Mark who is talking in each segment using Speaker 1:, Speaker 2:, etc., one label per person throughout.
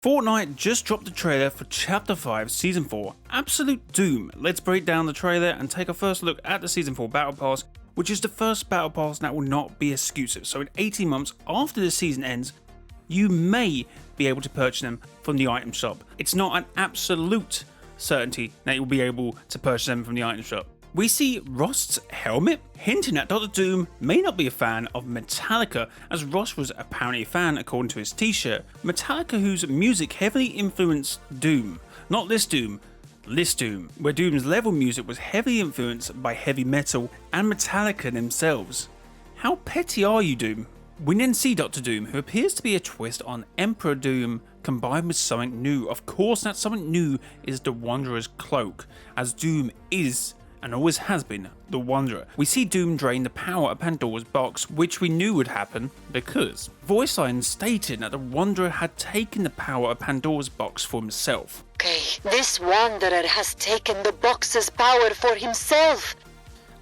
Speaker 1: Fortnite just dropped the trailer for Chapter 5 Season 4, Absolute Doom. Let's break down the trailer and take a first look at the Season 4 Battle Pass, which is the first Battle Pass that will not be exclusive. So in 18 months after the season ends, you may be able to purchase them from the item shop. It's not an absolute certainty that you'll be able to purchase them from the item shop. We see Rost's helmet, hinting that Dr. Doom may not be a fan of Metallica, as Ross was apparently a fan according to his t-shirt. Metallica, whose music heavily influenced Doom. Not this Doom, where Doom's level music was heavily influenced by heavy metal and Metallica themselves. How petty are you, Doom? We then see Dr. Doom, who appears to be a twist on Emperor Doom combined with something new. Of course, that something new is the Wanderer's cloak, as Doom is and always has been the Wanderer. We see Doom drain the power of Pandora's box, which we knew would happen because voice lines stated that the Wanderer had taken the power of Pandora's box for himself.
Speaker 2: Okay, this Wanderer has taken the box's power for himself.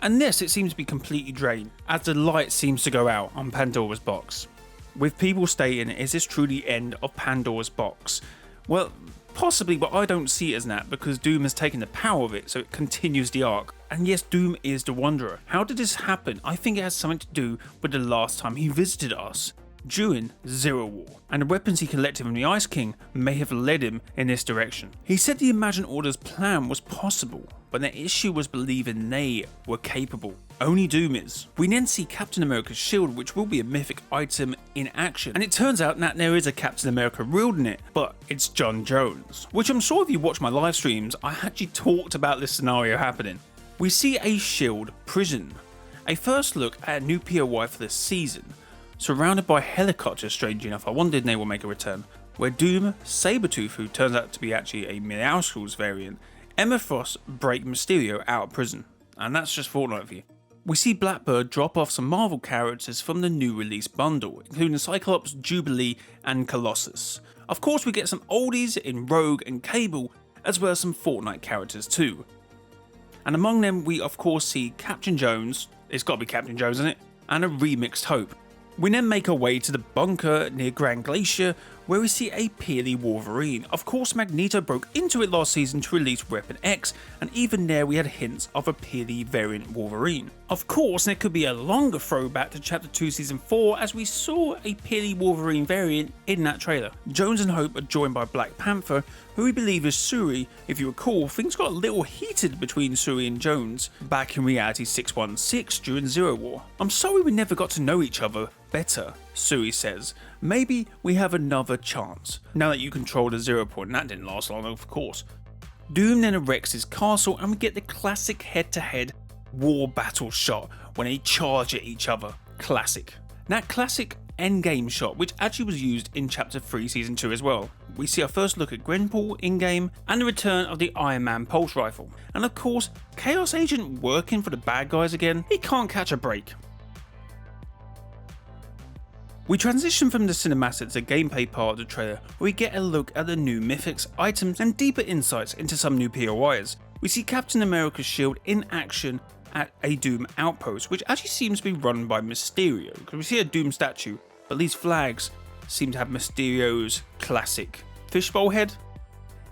Speaker 1: And this, it seems to be completely drained, as the light seems to go out on Pandora's box. With people stating, is this truly the end of Pandora's box? Well, possibly, but I don't see it as that, because Doom has taken the power of it, so it continues the arc. And yes, Doom is the Wanderer. How did this happen? I think it has something to do with the last time he visited us, during Zero War, and the weapons he collected from the Ice King may have led him in this direction. He said the Imagined Order's plan was possible, but their issue was believing they were capable. Only Doom is. We then see Captain America's shield, which will be a mythic item in action, and it turns out that there is a Captain America wielding it, but it's John Jones, which I'm sure if you watch my live streams, I actually talked about this scenario happening. We see a shield prison, a first look at a new POI for this season, surrounded by helicopters. Strangely enough, I wondered they will make a return, where Doom, Sabretooth, who turns out to be actually a Meowscles variant, Emma Frost break Mysterio out of prison, and that's just Fortnite for you. We see Blackbird drop off some Marvel characters from the new release bundle, including Cyclops, Jubilee, and Colossus. Of course, we get some oldies in Rogue and Cable, as well as some Fortnite characters too. And among them, we of course see Captain Jones, it's gotta be Captain Jones, isn't it? And a remixed Hope. We then make our way to the bunker near Grand Glacier, where we see a Peely Wolverine. Of course, Magneto broke into it last season to release Weapon X, and even there we had hints of a Peely variant Wolverine. Of course, there could be a longer throwback to Chapter 2 Season 4, as we saw a Peely Wolverine variant in that trailer. Jones and Hope are joined by Black Panther, who we believe is Shuri. If you recall, things got a little heated between Shuri and Jones back in Reality 616 during Zero War. I'm sorry we never got to know each other better, Shuri says. Maybe we have another chance, now that you control the 0 point, and that didn't last long, of course. Doom then erects his castle, and we get the classic head-to-head war battle shot when they charge at each other. Classic. That classic endgame shot, which actually was used in Chapter 3 Season 2 as well. We see our first look at Gwenpool in-game, and the return of the Iron Man pulse rifle. And of course, Chaos Agent working for the bad guys again, he can't catch a break. We transition from the cinematics to gameplay part of the trailer, where we get a look at the new mythics, items, and deeper insights into some new POIs. We see Captain America's shield in action at a Doom outpost, which actually seems to be run by Mysterio, because we see a Doom statue, but these flags seem to have Mysterio's classic fishbowl head.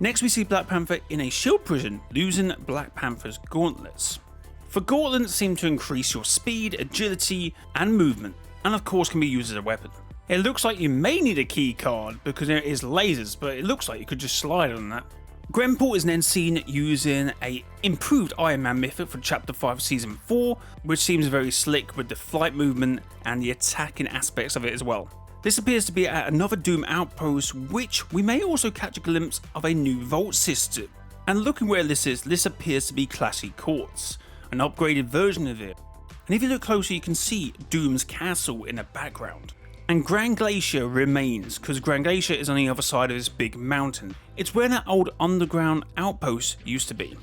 Speaker 1: Next we see Black Panther in a shield prison, losing Black Panther's gauntlets. For gauntlets seem to increase your speed, agility, and movement, and of course can be used as a weapon. It looks like you may need a key card because there is lasers, but it looks like you could just slide on that. Gwenpool is then seen using a improved Iron Man mythic for Chapter 5 Season 4, which seems very slick with the flight movement and the attacking aspects of it as well. This appears to be at another Doom outpost, which we may also catch a glimpse of a new vault system. And looking where this is, this appears to be Classy Courts, an upgraded version of it. And if you look closer, you can see Doom's castle in the background. And Grand Glacier remains, because Grand Glacier is on the other side of this big mountain. It's where that old underground outpost used to be.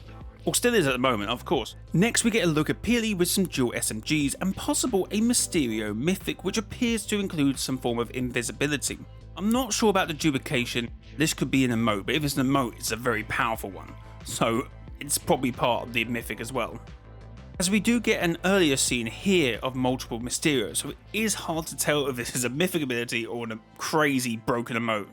Speaker 1: Or still is at the moment, of course. Next we get a look at Peely with some dual SMGs and possible a Mysterio mythic, which appears to include some form of invisibility. I'm not sure about the duplication, this could be an emote, but if it's an emote, it's a very powerful one. So it's probably part of the mythic as well. As we do get an earlier scene here of multiple Mysterios, so it is hard to tell if this is a mythic ability or a crazy broken emote.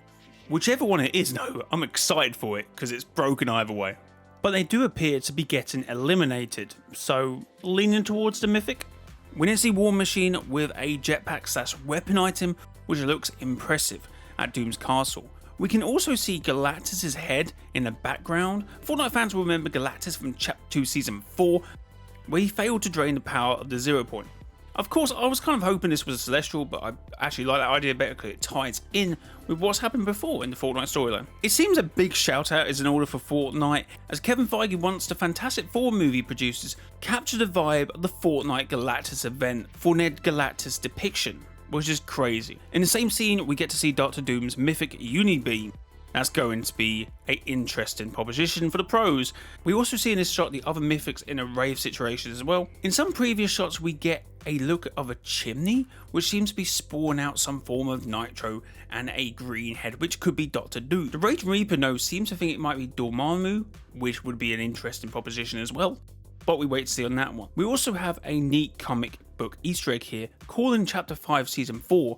Speaker 1: Whichever one it is, no, I'm excited for it because it's broken either way. But they do appear to be getting eliminated, so leaning towards the mythic. We then see War Machine with a jetpack / weapon item, which looks impressive at Doom's castle. We can also see Galactus' head in the background. Fortnite fans will remember Galactus from Chapter 2 Season 4, where he failed to drain the power of the 0 point. Of course, I was kind of hoping this was a Celestial, but I actually like that idea better because it ties in with what's happened before in the Fortnite storyline. It seems a big shout out is in order for Fortnite, as Kevin Feige wants the Fantastic Four movie producers capture the vibe of the Fortnite Galactus event for Ned Galactus depiction, which is crazy. In the same scene, we get to see Dr. Doom's mythic Unibeam. That's going to be an interesting proposition for the pros. We also see in this shot the other mythics in a rave situation as well. In some previous shots we get a look of a chimney, which seems to be spawning out some form of nitro, and a green head, which could be Dr. Doom. The Rage Reaper nose seems to think it might be Dormammu, which would be an interesting proposition as well, but we wait to see on that one. We also have a neat comic book Easter egg here, calling Chapter 5 Season 4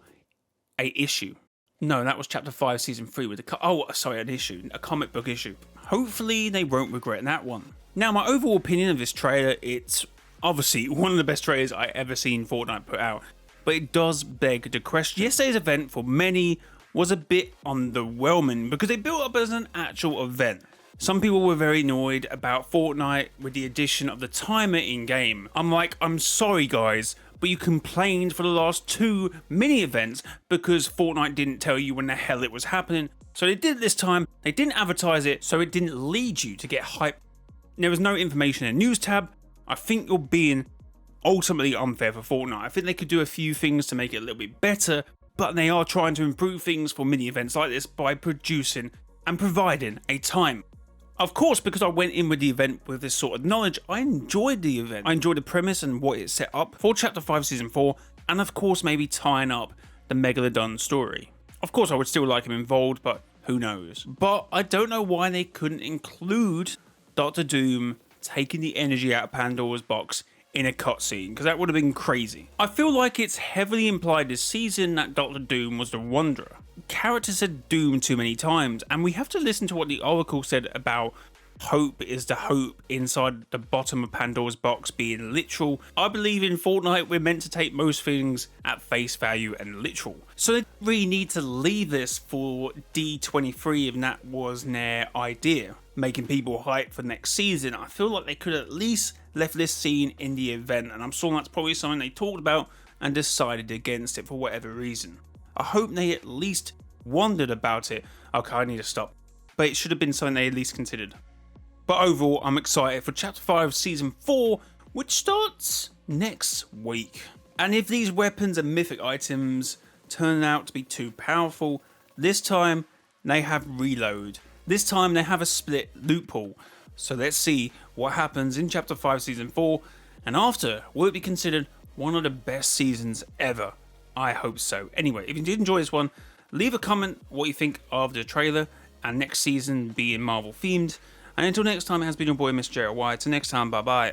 Speaker 1: a issue. No, that was Chapter 5 Season 3 with an issue, a comic book issue. Hopefully they won't regret that one. Now, my overall opinion of this trailer, it's obviously one of the best trailers I ever seen Fortnite put out, but it does beg the question. Yesterday's event for many was a bit underwhelming because they built up as an actual event. Some people were very annoyed about Fortnite with the addition of the timer in game. I'm sorry guys, but you complained for the last 2 mini events because Fortnite didn't tell you when the hell it was happening. So they did it this time, they didn't advertise it, so it didn't lead you to get hype. There was no information in the news tab. I think you're being ultimately unfair for Fortnite. I think they could do a few things to make it a little bit better, but they are trying to improve things for mini events like this by producing and providing a time. Of course, because I went in with the event with this sort of knowledge, I enjoyed the event. I enjoyed the premise and what it set up for Chapter 5 Season 4, and of course maybe tying up the Megalodon story. Of course I would still like him involved, but who knows. But I don't know why they couldn't include Dr. Doom taking the energy out of Pandora's box in a cutscene, because that would have been crazy. I feel like it's heavily implied this season that Dr. Doom was the Wanderer. Characters said Doom too many times, and we have to listen to what the Oracle said about hope is the hope inside the bottom of Pandora's box being literal. I believe in Fortnite we're meant to take most things at face value and literal. So they really need to leave this for D23 if that was their idea, making people hype for next season. I feel like they could at least left this scene in the event, and I'm sure that's probably something they talked about and decided against it for whatever reason. I hope they at least wondered about it. Okay, I need to stop. But it should have been something they at least considered. But overall, I'm excited for Chapter 5 Season 4, which starts next week. And if these weapons and mythic items turn out to be too powerful, this time they have reload. This time they have a split loophole. So let's see what happens in Chapter 5 Season 4, and after, will it be considered one of the best seasons ever? I hope so. Anyway, if you did enjoy this one, leave a comment what you think of the trailer and next season being Marvel themed. And until next time, it has been your boy Mr. JRY. Till next time, bye bye.